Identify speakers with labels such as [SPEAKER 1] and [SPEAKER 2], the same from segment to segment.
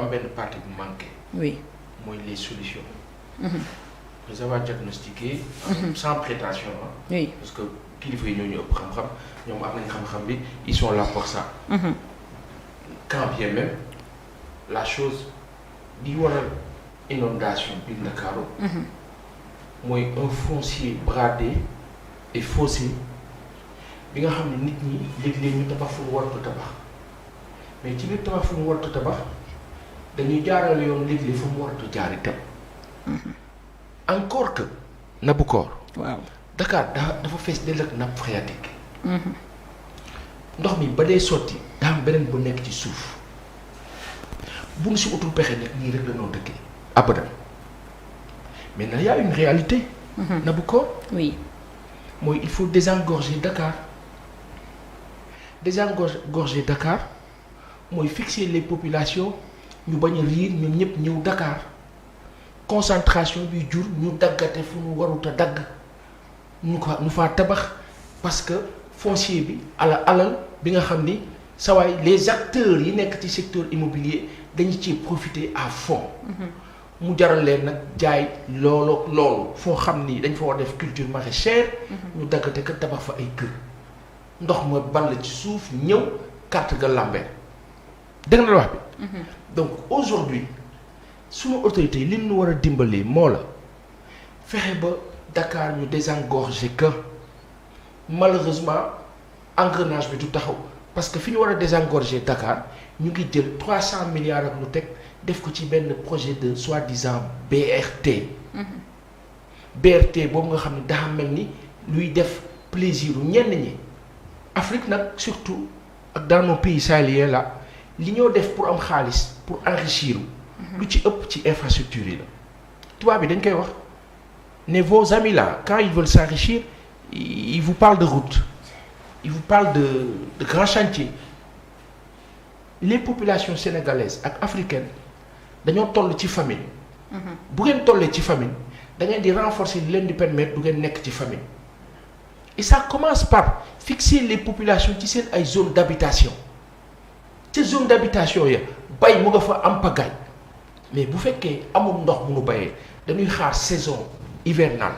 [SPEAKER 1] am benn partie bu manqué.
[SPEAKER 2] oui
[SPEAKER 1] mooy les solutions. nous avons diagnostiqué. sans prétention
[SPEAKER 2] oui
[SPEAKER 1] parce que kilifa yi ñoo ñu ëpp xam-xam ñoom am nañ xam-xam bi ils sont là pour ça. quand bien même la chose di waral inondation biir Ndakaaru. mooy un foncier bradé et faussé bi nga xam ne nit ñi léeg-léeg ñu tabax fu mu waratu tabax mais ci biir tabax fu mu waratu tabax dañuy jaarale yoon léeg-léeg fu mu waratu jaar itam. encore que Nabucor.
[SPEAKER 2] waaw
[SPEAKER 1] Dakar dafa fees dell ak nappe phréatique. ndox mi ba dee sotti daa am beneen bu nekk ci suuf bu nu si utul pexe nag nii rek la noo dëkkee abadan mais nag y a une réalité. Nabucor.
[SPEAKER 2] oui
[SPEAKER 1] mooy il faut désengorger Dakar désengorger Dakar mooy fixer les populations ñu bañ a riir ñoom ñëpp ñëw Dakar concentration bi jur ñu daggate fu mu warut a dagg ñu faa tabax parce que foncier bi alal bi nga xam ni sawaay les acteurs yi nekk ci secteur immobilier dañu ci profiter à fond. mu jaral leen nag jaay loolu foo xam ni dañ fa war def culture maraîchère. ñu daggate ka tabax fa ay kër ndox ma ball ci suuf ñëw carte ga lambert dégg na la wax bi. donc aujourd'hui sunu autorités yi li ñu war a dimbalee moo la fexe ba Dakar ñu désengorger que malheureusement engrenage bi du taxaw parce que fi ñu war a désengorger Dakar ñu ngi jël 300 milliards ak lu teg. def ko ci benn projet de soi-disant BRT. BRT boobu nga xam ne daa mel ni luy def plaisir u ñenn ñi Afrique nag surtout ak dans nos pays sahéliens là li ñoo def pour am xaalis pour enrichir lu ci ëpp ci infrastructure yi la tubaab bi dañ koy wax ne vos amis là quand ils veulent s'enrichir ils vous parlent de route ils vous parlent de grands chantiers les populations sénégalaises ak africaines dañoo toll ci famine. bu ngeen tollee ci famine da ngeen di renforcer li leen di permettre du ngeen nekk ci famine et ça commence par fixer les populations ci seen ay zones d'habitation ca zone d'habitation ya bay mu nga fa am pagaille mais bu fekkee amul ndox mu nu bayee dañuy xaar saison hivernale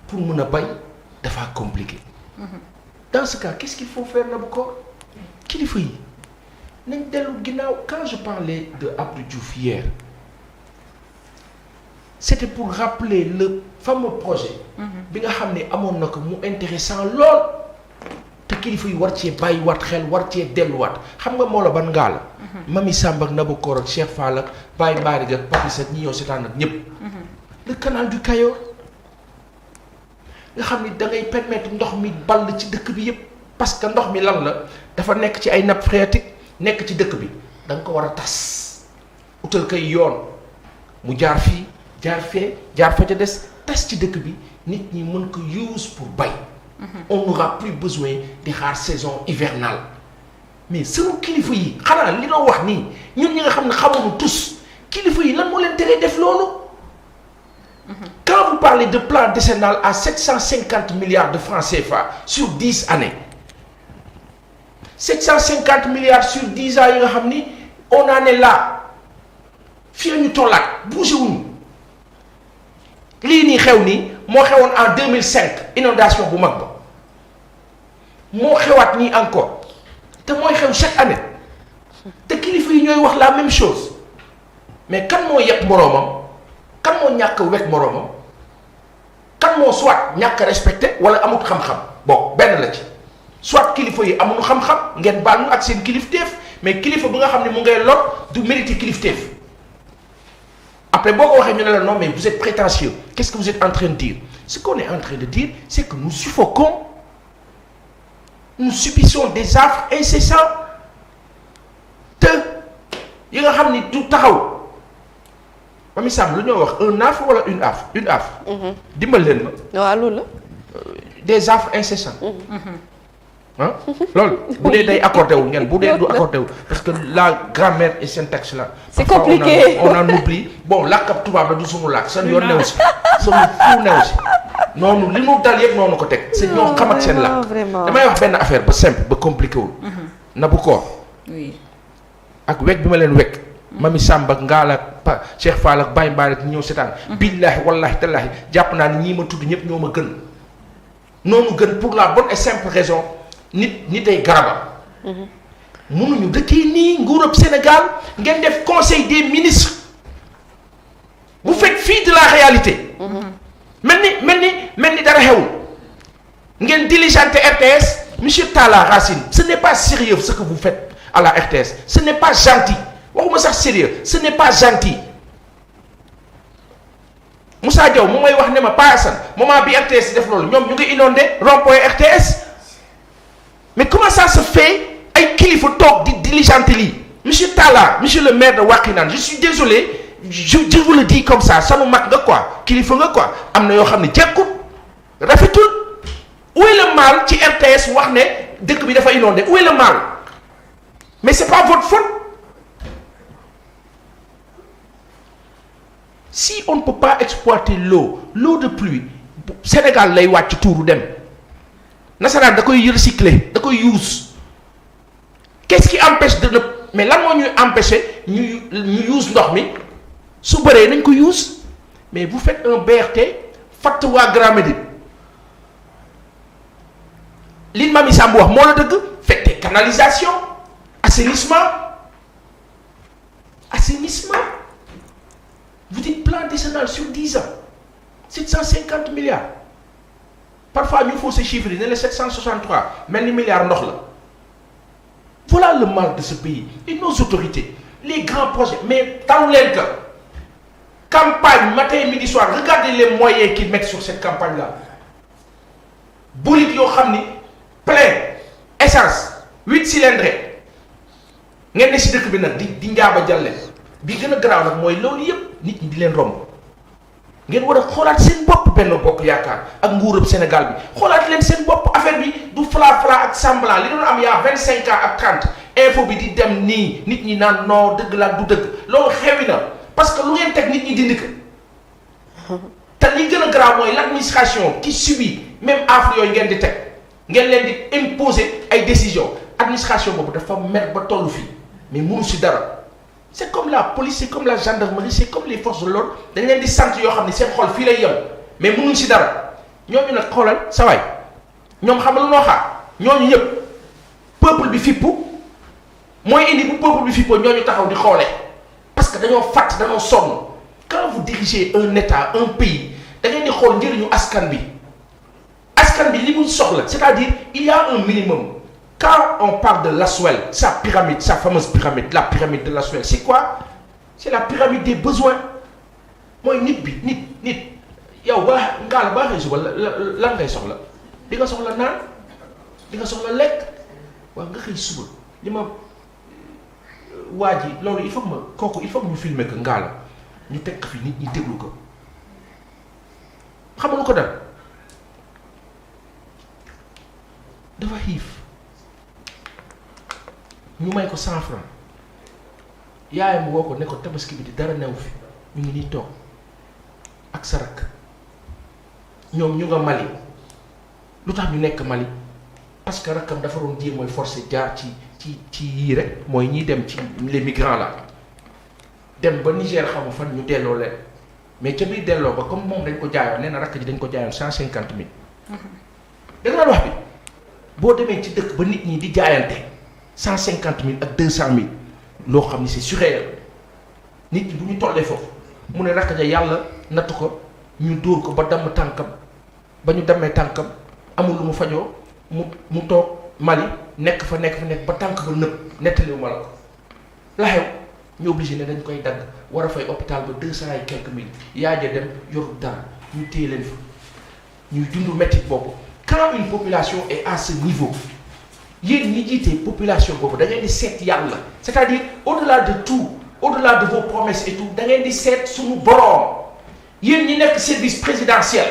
[SPEAKER 1] pour mun a bay dafa compliqué. dans ce cas qu'est-ce qu'il faut faire Nabucor kilifa yi. nañ dellu ginnaaw quand je parlais de Abdou Diouf hier c'était pour rappeler le fameux projet bi nga xam ne amoon na ko mu intéressant lool te kilifa yi war cee bàyyi waat xel war cee delluwaat xam nga moo la ban ngaa la Mami Samb ak Nabucor ak Cheikh Fall ak Baye Mbarick ak Papis ak ñi ñoo seetaan ak ñëpp le canal du Cayor nga xam ni da ngay permettre ndox mi ball ci dëkk bi yépp parce que ndox mi lan la dafa nekk ci ay nappe phréatique nekk ci dëkk bi da nga ko war a tas utal kay yoon mu jaar fii jaar fee jaar fa ca des tas ci dëkk bi nit ñi mën ko use pour bay. on n'aura plus besoin di xaar saison hivernale mais sunu kilifa yi xanaa li noo wax nii ñun ñi nga xam ne xamuñu tous kilifa yi lan moo leen teree def loolu. quand vous parlez de plan décennal à 750 milliards de francs CFA sur 10 années. 750 milliards sur 10 ans yi nga xam ni on en est là fii la ñu tollaat bougé wuñu lii nii xew nii moo xewoon en 2005 inondation bu mag ba moo xewaat nii encore te mooy xew chaque année te kilifa yi ñooy wax la même chose mais kan moo yegg moroomam kan moo ñàkk wekk moroomam kan moo soit ñàkk respecté wala amut xam-xam bon benn la ci. soit kilifa yi amuñu xam-xam ngeen baal ñu ak seen kilifteef mais kilifa bu nga xam ne mu ngay lor du mériter kilifteef après boo ko waxee ñu ne la non mais vous êtes prétentieux qu'est-ce que vous êtes en train de dire ce qu'on est en train de dire c'est que nous suffoquons nous subissons des affres incessants te yi nga xam ni du taxaw Mami Samb lu ñoo wax un affre wala une affre dimbal leen ma
[SPEAKER 3] waaw loolu la
[SPEAKER 1] des affres incessants ah loolu bu dee day accordé wul ngeen bu dee du accordé wul parce que la grammaire et syntaxe là.
[SPEAKER 3] c'est compliqué
[SPEAKER 1] on en oublie bon làkkab tubaab la du sunu làkk seen yoon new si sunu fu new si noonu li nu dal yëpp noonu ko teg. c'est ñoo xam ak seen làkk damay wax benn affaire ba simple ba compliqué wul. Nabucor.
[SPEAKER 2] oui
[SPEAKER 1] ak wekk bi ma leen wekk Mami Samba ak Ngala ak Cheikh Fall ak Baye Mbaye ak ñëw seetaan. billahi wallahi tallahi jàpp naa ni ñii ma tudd ñëpp ñoo ma gën. noonu gën pour la bonne et simple raison nit ay garaba. mënuñu dëkkee nii nguurub Sénégal ngeen def conseil des ministres. vous faites fi de la réalité. mel ni dara xewul. ngeen diligenté RTS monsieur Talla Racine ce n'est pas sérieux ce que vous faites à la RTS ce n'est pas gentil waxuma sax sérieux ce n'est pas gentil. Moussa Diaw mu may wax ne ma Pa Assane moment bi RTS def loolu ñoom ñu ngi inondé rond-point RTS mais comment ça se fait ay kilifa toog di diligenté lii monsieur Talla monsieur le maire de Wakhinane je suis désolé je vous le dis comme ça sanu mag nga quoi kilifa nga quoi am na yoo xam ne jekkut rafetul où est le mal ci RTS wax ne dëkk bi dafa inondé où est le mal mais c'est pas votre faute. Si on ne peut pas exploiter l'eau de pluie Sénégal lay wàcc tuuru dem nasaraan da koy recycler da koy use qu'est-ce qui empêche de ne mais lan moo ñuy empêcher ñu use ndox mi su bëree nañ ko use mais vous faites un BRT fatt waa Grand Médine li Mami Samb wax moo la dëgg faites des canalisations assainissement. Vous dites plan décennal sur 10 ans 750 milliards parfois ñu faut ces chiffres yi ne la 763 mel ni milliards ndox la voilà le mal de ce pays et nos autorités les grands projets mais talu leen que campagne matin midi soir regardez les moyens qu'ils mettent sur cette campagne là bolide yoo xam ni plein essence 8 cylindrés ngeen ne si dëkk bi nag di njaaba jàlle bi gën a garaaw nag mooy loolu yëpp nit ñi di leen romb ngeen war a xoolaat seen bopp Benno Bokk Yaakaar ak nguurub Sénégal bi xoolaat leen seen bopp affaire bi du fla ak semblant li doon am yaa 25 ans ak 30 info bi di dem nii nit ñi naan non dëgg la du dëgg loolu xewi na parce que lu ngeen teg nit ñi dindi ko te li gën a garaaw mooy l'administration qui subit même affre yooyu ngeen di teg ngeen leen di imposer ay décisions administration boobu dafa mer ba tollu fii mais mënu si dara. C'est comme la police c'est comme la gendarmerie c'est comme les forces de l'ordre dañ leen di sant yoo xam ne seen xol fii lay yem mais mënuñ si dara ñooñu nag xoolal sa waay ñoom xam nga lu noo xaar ñooñu ñëpp peuple bi fippu mooy indi bu peuple bi fippoo ñooñu taxaw di xoolee parce que dañoo fàtt dañoo sonn quand vous dirigez un état un pays da ngeen di xool njëriñu askan bi li mu soxla c'est-à-dire il y a un minimum. Quand on parle de Laswell, sa pyramide, sa fameuse pyramide, la pyramide de Laswell, c'est quoi? C'est la pyramide des besoins. Moi, nit yow ba ngaal ba xëy suba lan ngay soxla di nga soxla naan di nga soxla lekk waaw nga xëy suba li ma waa ji loolu il faut que ñu filmer ko ngaala ñu teg fi nit ñi déglu ko xam nga lu ko dal dafa xiif ñu may ko 100 francs yaayam woo ko ne ko tabaski bi di dara new fi ñu ngi nii toog ak sa rakk ñoom ñu nga Mali lu tax ñu nekk Mali parce que rakkam dafa doon jéem mooy forcé jaar ci yii rek mooy ñiy dem ci les migrants là dem ba Niger xamu fan ñu delloo leen mais ca biir delloo ba comme moom dañ ko jaayoon nee na rakk ji dañ ko jaayoon 150 000. dégg nga wax bi boo demee ci dëkk ba nit ñi di jaayante 150 000 ak 200 000 loo xam ni c'est surréel nit ñi bu ñu tollee foofu mu ne rakk ja yàlla natt ko ñu dóor ko ba damm tànkam ba ñu dammee tànkam amul lu mu fajoo mu toog Mali nekk fa ba tànk ba nëb nettaliwu ma la ko la xew ñu obligé ne dañ koy dagg war a fay hôpital ba 200 et quelques mille yaa ja dem yorul dara ñu téye leen fa ñuy dund métti boobu. Quand une population est à ce niveau yéen ñi jiite population boobu da ngeen di seet yàlla c'est-à-dire au-delà de tout au-delà de vos promesses et tout da ngeen di seet suñu boroom yéen ñi nekk service présidentiel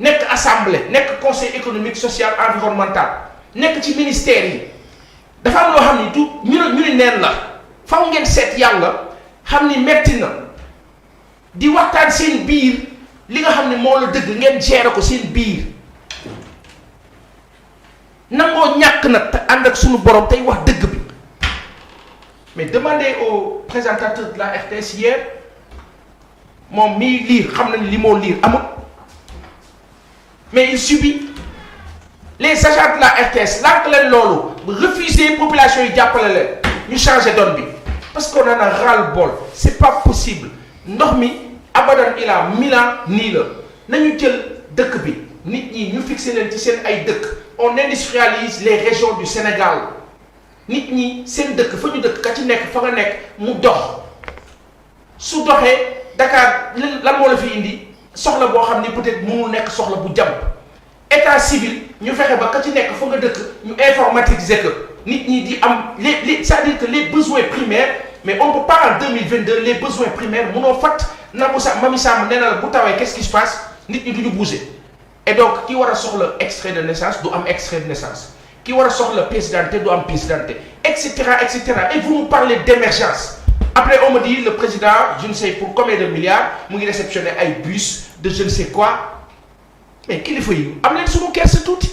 [SPEAKER 1] nekk assemblée nekk conseil économique social environnemental nekk ci ministère yi dafa am loo xam ni du ñu ni neen la faw ngeen seet yàlla xam ni metti na di waxtaan seen biir li nga xam ne moo la dëgg ngeen gérer ko seen biir nangoo ñàkk nag te ànd ak suñu borom tey wax dëgg bi mais demandez au présentateur de la RTS hier moom mii lire xam nañ li moo lire amul mais il subit les agents de la RTS lànk leen loolu refuser population yi jàppale leen ñu changer donne bi parce qu'on en a ras-le-bol c'est pas possible ndox mi abadan ila milan nii la nañu jël dëkk bi nit ñi ñu fixé leen ci seen ay dëkk on industrialise les régions du Sénégal nit ñi seen dëkk fa ñu dëkk ka ci nekk fa nga nekk mu dox su doxee Dakar lan moo la fi indi soxla boo xam ni peut-être mënul nekk soxla bu jàmp état civil ñu fexe ba ka ci nekk fa nga dëkk ñu informatiser que nit ñi di am les c'est-à-dire que les besoins primaires mais on peut pas en 2022 les besoins primaires mënoo fat Nabou Sam Mamy Samb nee na la bu tawee qu'est-ce qui se passe nit ñi du ñu bouger et donc ki war a soxla extrait de naissance du am extrait de naissance ki war a soxla pièce d'identité du am pièce d'identité et cetera et vous nous parlez d'émergence après on me dit le président je ne sais pour combien de milliards mu ngi réceptionner ay bus de je ne sais quoi mais kilifa yi am leen suñu kersa tuuti